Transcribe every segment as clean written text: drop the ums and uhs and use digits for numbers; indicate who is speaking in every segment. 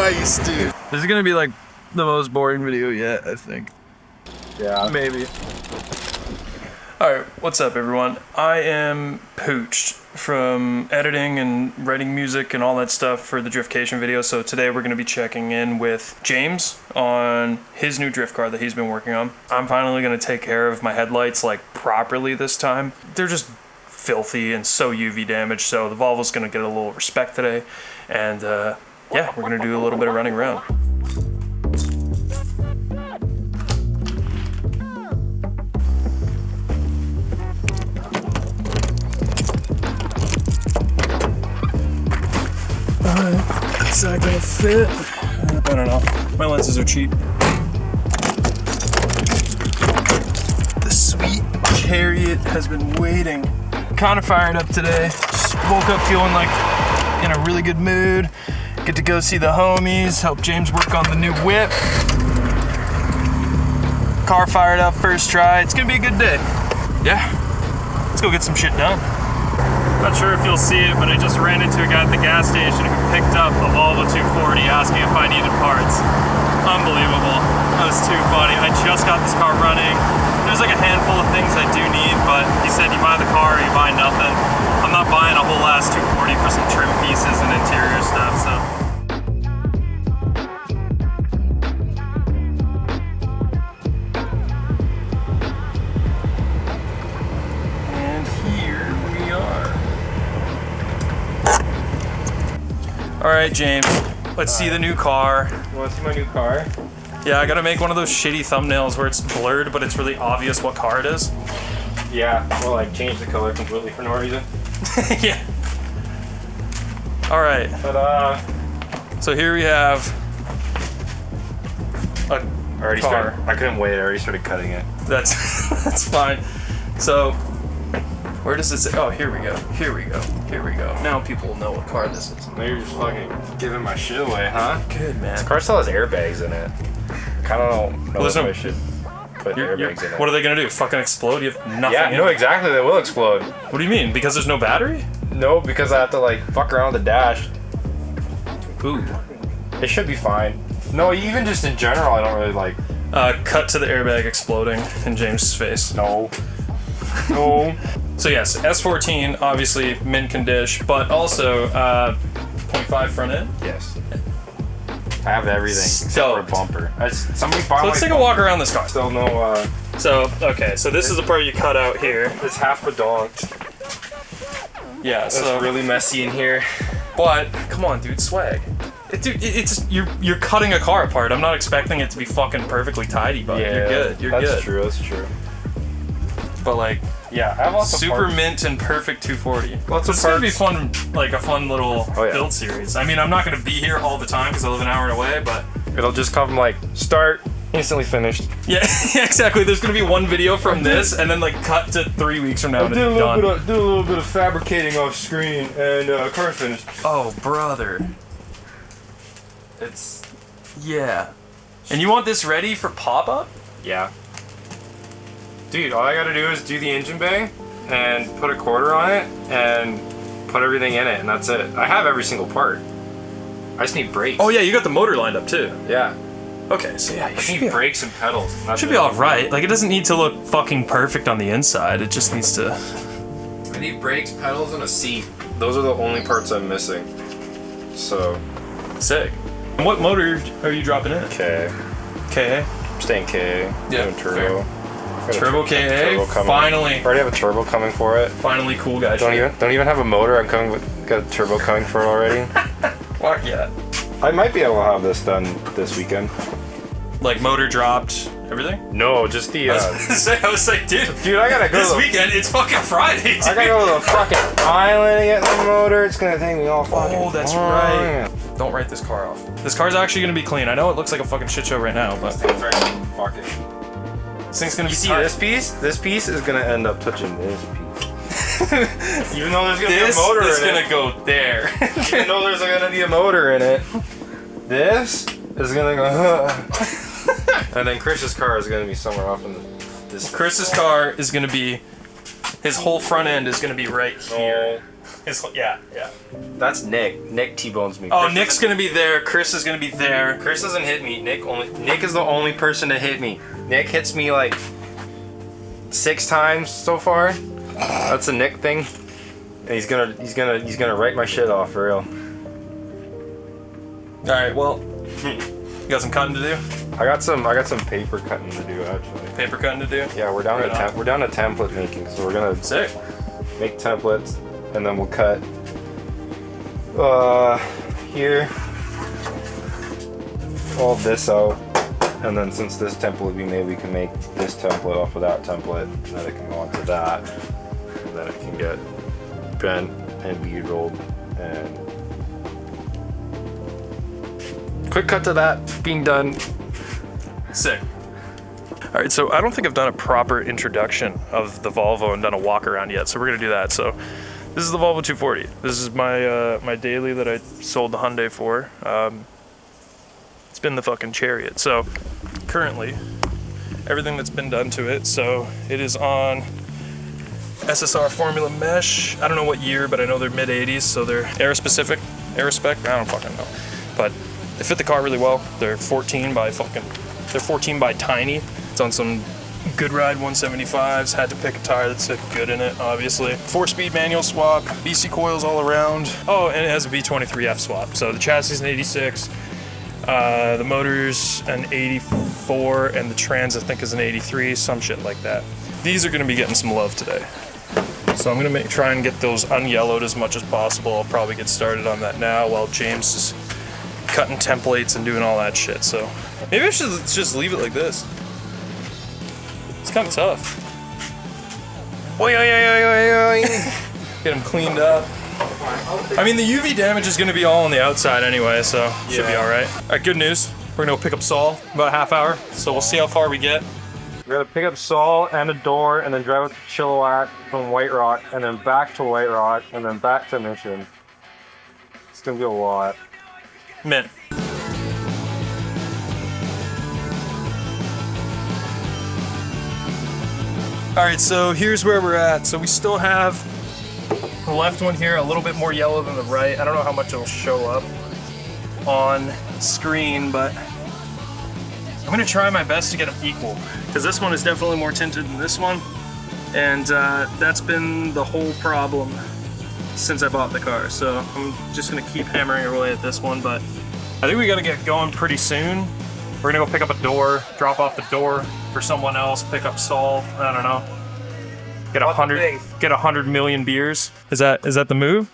Speaker 1: Christ, dude.
Speaker 2: This is gonna be like the most boring video yet, I think.
Speaker 1: Yeah.
Speaker 2: Maybe. Alright, what's up everyone? I am pooched from editing and writing music and all that stuff for the Driftcation video, so today we're going to be checking in with James on his new drift car that he's been working on. I'm finally going to take care of my headlights like properly this time. They're just filthy and so UV damaged, so the Volvo's going to get a little respect today, and yeah, we're going to do a little bit of running around. Is that gonna fit? I don't know. My lenses are cheap. The sweet chariot has been waiting. Kind of fired up today. Just woke up feeling like in a really good mood. Get to go see the homies, help James work on the new whip. Car fired up first try. It's gonna be a good day. Yeah, let's go get some shit done. Not sure if you'll see it, but I just ran into a guy at the gas station who picked up a Volvo 240 asking if I needed parts. Unbelievable. That was too funny. I just got this car running. There's like a handful of things I do need, but he said you buy the car or you buy nothing. I'm not buying a whole ass 240 for some trim pieces and interior stuff, so. Alright, James, let's see the new car.
Speaker 1: You want to see my new car?
Speaker 2: Yeah, I gotta make one of those shitty thumbnails where it's blurred, but it's really obvious what car it is.
Speaker 1: Yeah, well, like change the color completely for no reason.
Speaker 2: Yeah. Alright.
Speaker 1: Ta-da!
Speaker 2: So here we have a car.
Speaker 1: I couldn't wait, I already started cutting it.
Speaker 2: That's that's fine. So, where does it say? Oh, here we go. Here we go. Here we go. Now people will know what car this is.
Speaker 1: Now you're just fucking giving my shit away, huh?
Speaker 2: Good, man.
Speaker 1: This car still has airbags in it. Kind of don't know if I should put airbags in it.
Speaker 2: What are they gonna do? Fucking explode? You have nothing.
Speaker 1: Yeah, no, exactly. They will explode.
Speaker 2: What do you mean? Because there's no battery?
Speaker 1: No, because I have to like fuck around with the dash.
Speaker 2: Ooh.
Speaker 1: It should be fine. No, even just in general, I don't really like.
Speaker 2: Cut to the airbag exploding in James' face.
Speaker 1: No. No.
Speaker 2: So yes, S14, obviously mint condition, but also 0.5 front end.
Speaker 1: Yes. I have everything except for a bumper. Somebody
Speaker 2: So let's take a walk around this car.
Speaker 1: Still no.
Speaker 2: So okay, so this is the part you cut out here.
Speaker 1: It's half bedonked.
Speaker 2: Yeah,
Speaker 1: It's
Speaker 2: so
Speaker 1: really messy in here.
Speaker 2: But come on, dude, swag. Dude, it's you're cutting a car apart. I'm not expecting it to be fucking perfully tidy, but
Speaker 1: Yeah,
Speaker 2: you're good. You're good.
Speaker 1: That's true. That's true.
Speaker 2: But like,
Speaker 1: yeah, I have lots of
Speaker 2: super
Speaker 1: parts.
Speaker 2: mint and perfect 240.
Speaker 1: Lots of
Speaker 2: It's gonna be
Speaker 1: parts.
Speaker 2: fun, like a fun little build series. I mean, I'm not gonna be here all the time because I live an hour away, but
Speaker 1: It'll just come like start, instantly finished.
Speaker 2: yeah, exactly. There's gonna be one video from this, and then like cut to 3 weeks from now.
Speaker 1: Did a little bit of fabricating off screen, and car finished.
Speaker 2: Oh, brother. It's yeah. And you want this ready for pop-up?
Speaker 1: Yeah. Dude, all I gotta do is do the engine bay and put a quarter on it and put everything in it, and that's it. I have every single part. I just need brakes.
Speaker 2: Oh yeah, you got the motor lined up too.
Speaker 1: Yeah.
Speaker 2: Okay, so yeah, you
Speaker 1: I
Speaker 2: should
Speaker 1: need
Speaker 2: be
Speaker 1: brakes and pedals.
Speaker 2: should be all right. Like it doesn't need to look fucking perfect on the inside. It just needs to.
Speaker 1: I need brakes, pedals, and a seat. Those are the only parts I'm missing. So.
Speaker 2: Sick. And what motor are you dropping in?
Speaker 1: K.
Speaker 2: KA?
Speaker 1: I'm staying K.
Speaker 2: Yeah,
Speaker 1: Doing turbo.
Speaker 2: Turbo KA.
Speaker 1: Turbo coming.
Speaker 2: Finally.
Speaker 1: I already have a turbo coming for it.
Speaker 2: Finally, cool guy.
Speaker 1: Don't even have a motor. I'm coming with got a turbo coming for it already.
Speaker 2: Fuck yeah.
Speaker 1: I might be able to have this done this weekend.
Speaker 2: Like motor dropped, everything?
Speaker 1: No, just the.
Speaker 2: I was like, dude,
Speaker 1: I gotta go.
Speaker 2: This weekend, it's fucking Friday. Dude.
Speaker 1: I gotta go to the fucking island and get the motor. It's gonna take me all fucking.
Speaker 2: Oh, that's right. Don't write this car off. This car's actually gonna be clean. I know it looks like a fucking shit show right now, but.
Speaker 1: This thing's right. Fuck it.
Speaker 2: This thing's gonna be.
Speaker 1: See this piece? This piece is gonna end up touching this piece. Even though there's gonna be a motor in it.
Speaker 2: This is gonna go there.
Speaker 1: Even though there's gonna be a motor in it. This is gonna go. And then Chris's car is gonna be somewhere off in this.
Speaker 2: Chris's car is gonna be His whole front end is gonna be right here. Yeah.
Speaker 1: That's Nick. Nick T-bones me.
Speaker 2: Oh,
Speaker 1: Chris
Speaker 2: Nick's gonna be there. Chris is gonna be there.
Speaker 1: Chris doesn't hit me. Nick is the only person to hit me. Nick hits me like 6 times so far. That's a Nick thing. And he's gonna write my shit off for real.
Speaker 2: All right. Well, you got some cutting to do.
Speaker 1: I got some paper cutting to do actually.
Speaker 2: Paper cutting to do.
Speaker 1: Yeah, we're down to template making, so we're gonna make templates, and then we'll cut here all this out, and then since this template we made, we can make this template off of that template, and then it can go onto that, and then it can get bent and bead rolled, and quick cut to that being done.
Speaker 2: Sick. All right, so I don't think I've done a proper introduction of the Volvo and done a walk around yet, so we're gonna do that. So this is the Volvo 240. This is my my daily that I sold the Hyundai for. It's been the fucking Chariot. So currently, everything that's been done to it. So it is on SSR Formula Mesh. I don't know what year, but I know they're mid 80s, so they're Aerospec. I don't fucking know, but they fit the car really well. They're 14 by tiny. It's on some Goodnight 175s. Had to pick a tire that fit good in it, obviously. 4-speed manual swap, BC coils all around. Oh, and it has a V23F swap. So the chassis is an 86, the motor's an 84, and the trans I think is an 83, some shit like that. These are gonna be getting some love today. So I'm gonna try and get those unyellowed as much as possible. I'll probably get started on that now while James is cutting templates and doing all that shit. So maybe I should just leave it like this. It's kind of tough. Get them cleaned up. I mean, the UV damage is going to be all on the outside anyway, so should be all right. All right, good news. We're going to go pick up Saul about a half hour, so we'll see how far we get.
Speaker 1: We're gonna pick up Saul and a door, and then drive up to Chilliwack from White Rock, and then back to White Rock, and then back to Mission. It's gonna be a lot.
Speaker 2: Mint. All right, so here's where we're at. So we still have the left one here a little bit more yellow than the right. I don't know how much it'll show up on screen, but I'm gonna try my best to get them equal, because this one is definitely more tinted than this one, and that's been the whole problem since I bought the car. So I'm just gonna keep hammering away at this one, but I think we gotta get going pretty soon. We're gonna go pick up a door, drop off the door for someone else, pick up Saul, I don't know. Get 100 million beers. Is that the move?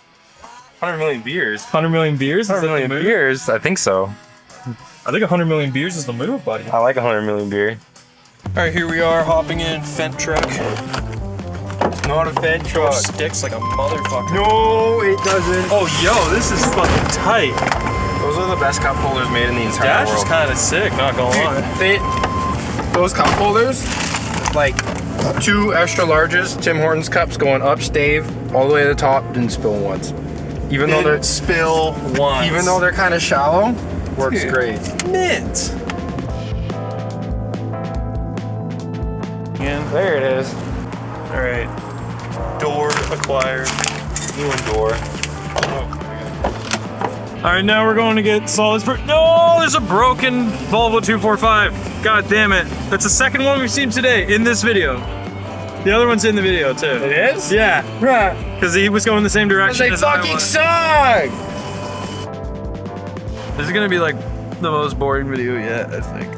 Speaker 1: 100 million beers.
Speaker 2: 100 million beers?
Speaker 1: 100 million beers? I think so.
Speaker 2: I think 100 million beers is the move, buddy.
Speaker 1: I like 100 million beer.
Speaker 2: All right, here we are hopping in Fent truck.
Speaker 1: Not a Fent truck.
Speaker 2: Sticks like a motherfucker.
Speaker 1: No, it doesn't.
Speaker 2: Oh, yo, this is fucking tight.
Speaker 1: Those are the best cup holders made in the entire
Speaker 2: Dash
Speaker 1: world.
Speaker 2: is kind of sick, not gonna lie.
Speaker 1: Those cup holders, like 2 extra larges, Tim Hortons cups going up stave all the way to the top, didn't spill once. Even though they're kind of shallow, works great.
Speaker 2: Mint. Again.
Speaker 1: There it is.
Speaker 2: All right. Door acquired.
Speaker 1: New one door.
Speaker 2: All right, now we're going to get Solid's. No, there's a broken Volvo 245. God damn it. That's the second one we've seen today in this video. The other one's in the video too.
Speaker 1: It is?
Speaker 2: Yeah.
Speaker 1: Right.
Speaker 2: Because he was going the same direction
Speaker 1: They
Speaker 2: as I
Speaker 1: fucking
Speaker 2: was.
Speaker 1: suck!
Speaker 2: This is gonna be like the most boring video yet, I think.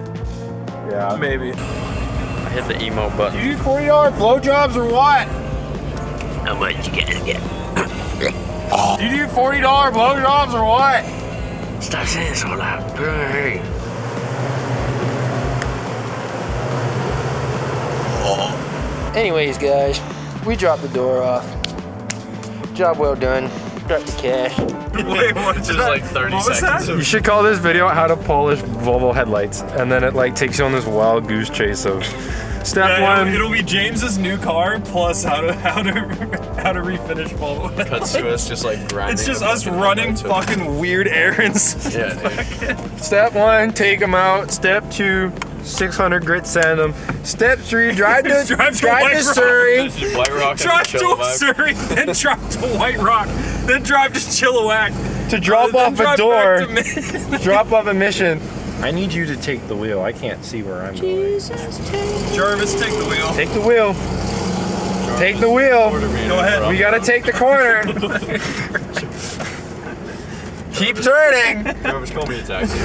Speaker 1: Yeah.
Speaker 2: Maybe.
Speaker 3: I hit the emo button.
Speaker 1: Do you do $40 blowjobs or what?
Speaker 3: How much you guys get?
Speaker 1: Do you do $40 blowjobs or what?
Speaker 3: Stop saying so loud. Hurry.
Speaker 4: Anyways, guys, we dropped the door off. Job well done. Got the cash.
Speaker 2: Wait, what?
Speaker 3: Just like 30 seconds.
Speaker 1: You should call this video how to polish Volvo headlights, and then it like takes you on this wild goose chase of step one.
Speaker 2: It'll be James's new car plus how to refinish Volvo.
Speaker 3: Cuts to us just like grinding.
Speaker 2: It's just us running fucking weird errands.
Speaker 3: Yeah, dude.
Speaker 1: Step 1, take them out. Step 2, 600 grit sand them. Step 3, drive to
Speaker 2: Drive to
Speaker 1: drive
Speaker 2: White
Speaker 1: to
Speaker 2: Rock.
Speaker 1: Surrey.
Speaker 3: White Rock.
Speaker 2: Drive to Surrey, then drive to White Rock, then drive to Chilliwack.
Speaker 1: To drop
Speaker 2: then
Speaker 1: off a
Speaker 2: drive
Speaker 1: door.
Speaker 2: back to Maine.
Speaker 1: Drop off a mission. I need you to take the wheel. I can't see where I'm going.
Speaker 2: Jarvis, take the wheel.
Speaker 1: Take the wheel. Take the wheel.
Speaker 2: Go ahead.
Speaker 1: We gotta take the corner. Keep turning.
Speaker 3: Jarvis, call me a taxi.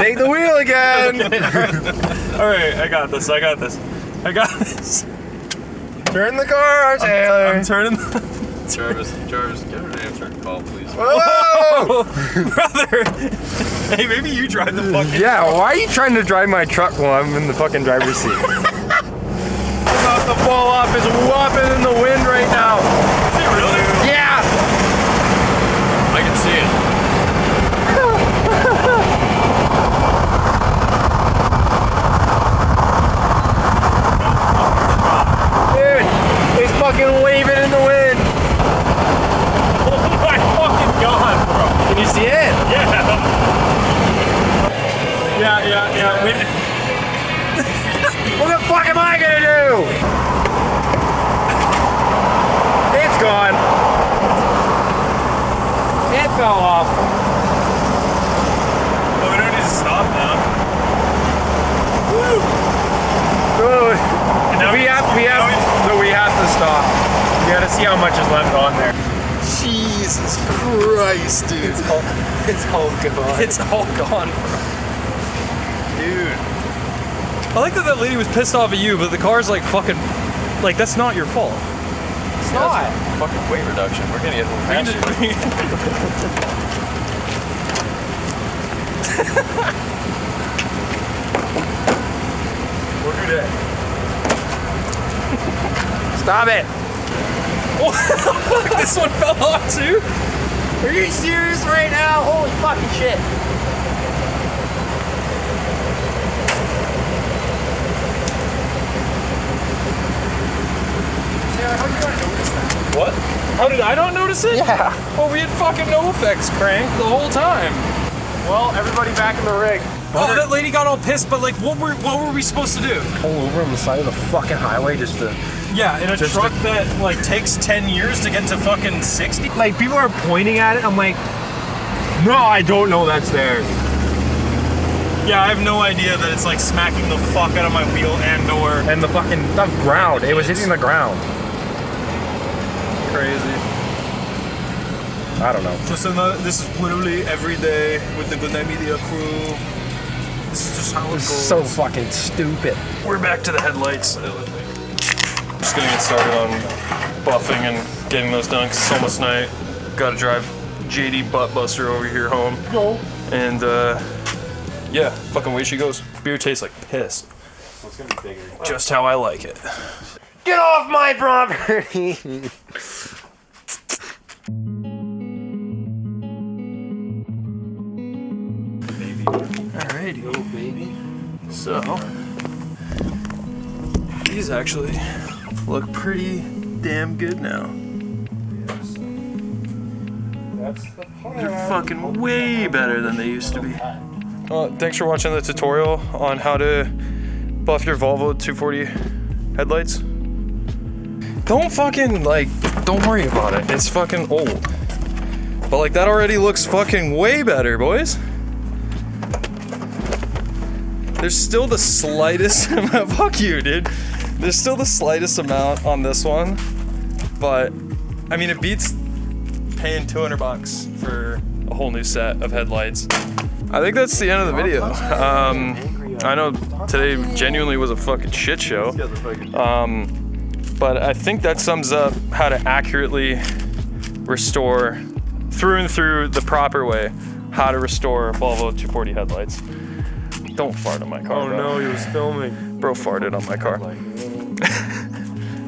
Speaker 1: Take the wheel again.
Speaker 2: All right, I got this. I got this. I got this.
Speaker 1: Turn the car, Taylor.
Speaker 2: I'm turning.
Speaker 3: Jarvis, get her to answer the call, please.
Speaker 1: Whoa!
Speaker 2: Brother. Hey, maybe you drive the fucking.
Speaker 1: Yeah, why are you trying to drive my truck while I'm in the fucking driver's seat? I'm about to fall off. It's whopping in the wind right now.
Speaker 2: Is it really?
Speaker 1: Yeah.
Speaker 3: I can see it.
Speaker 1: Dude, it's fucking waving in the wind.
Speaker 2: Oh my fucking god, bro.
Speaker 1: Can you see it?
Speaker 2: Yeah. Wait.
Speaker 1: What the fuck am I gonna do? It's gone. It fell off.
Speaker 2: Oh, we don't need to stop now. Woo!
Speaker 1: Dude.
Speaker 2: And now
Speaker 1: We have to stop. We gotta see how much is left on there.
Speaker 3: Jesus Christ, dude.
Speaker 4: It's all gone.
Speaker 2: It's all gone.
Speaker 3: Dude.
Speaker 2: I like that lady was pissed off at you, but the car's like fucking, like that's not your fault.
Speaker 1: It's not.
Speaker 3: Fucking weight reduction. We're gonna get a little faster.
Speaker 2: We'll do that.
Speaker 1: Stop it.
Speaker 2: Oh, fuck, this one fell off too?
Speaker 4: Are you serious right now? Holy fucking shit. Sarah, how do you not notice that?
Speaker 2: What? How did I not notice it?
Speaker 1: Yeah.
Speaker 2: Well, we had fucking no effects cranked the whole time.
Speaker 1: Well, everybody back in the rig.
Speaker 2: Oh, that lady got all pissed, but like, what were we supposed to do?
Speaker 1: Pull over on the side of the fucking highway just to...
Speaker 2: Yeah, in a
Speaker 1: Just
Speaker 2: truck that like takes 10 years to get to fucking 60.
Speaker 1: Like, people are pointing at it. I'm like, no, I don't know that's there.
Speaker 2: Yeah, I have no idea that it's like smacking the fuck out of my wheel and door.
Speaker 1: And the ground. It was hitting the ground.
Speaker 2: Crazy.
Speaker 1: I don't know.
Speaker 2: This is literally every day with the Goodnight Media crew. This is just how it
Speaker 1: It's
Speaker 2: goes.
Speaker 1: so fucking stupid.
Speaker 2: We're back to the headlights. Just gonna get started on buffing and getting those done 'cause it's almost night. Gotta drive JD Buttbuster over here home.
Speaker 1: Go.
Speaker 2: And yeah, fucking way she goes. Beer tastes like piss.
Speaker 3: So it's gonna be bigger.
Speaker 2: Just how I like it.
Speaker 1: Get off my property.
Speaker 2: Alrighty.
Speaker 4: Oh, baby.
Speaker 2: So, these actually look pretty damn good now. They're fucking way better than they used to be. Thanks for watching the tutorial on how to buff your Volvo 240 headlights. Don't fucking, don't worry about it. It's fucking old. But like, that already looks fucking way better, boys. There's still the slightest amount, fuck you, dude. There's still the slightest amount on this one, but I mean, it beats paying $200 for a whole new set of headlights. I think that's the end of the video. I know today genuinely was a fucking shit show, but I think that sums up how to accurately restore through and through the proper way, how to restore Volvo 240 headlights. Don't fart on my car, bro.
Speaker 1: No, he was filming.
Speaker 2: Bro farted on my car.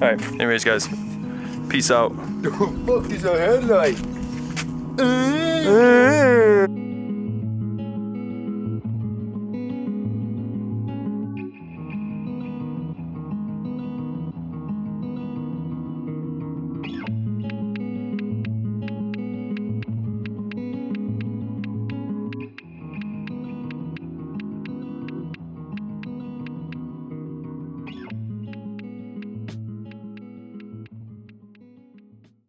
Speaker 2: Alright, anyways guys, peace out.
Speaker 1: Fuck, he's a headlight.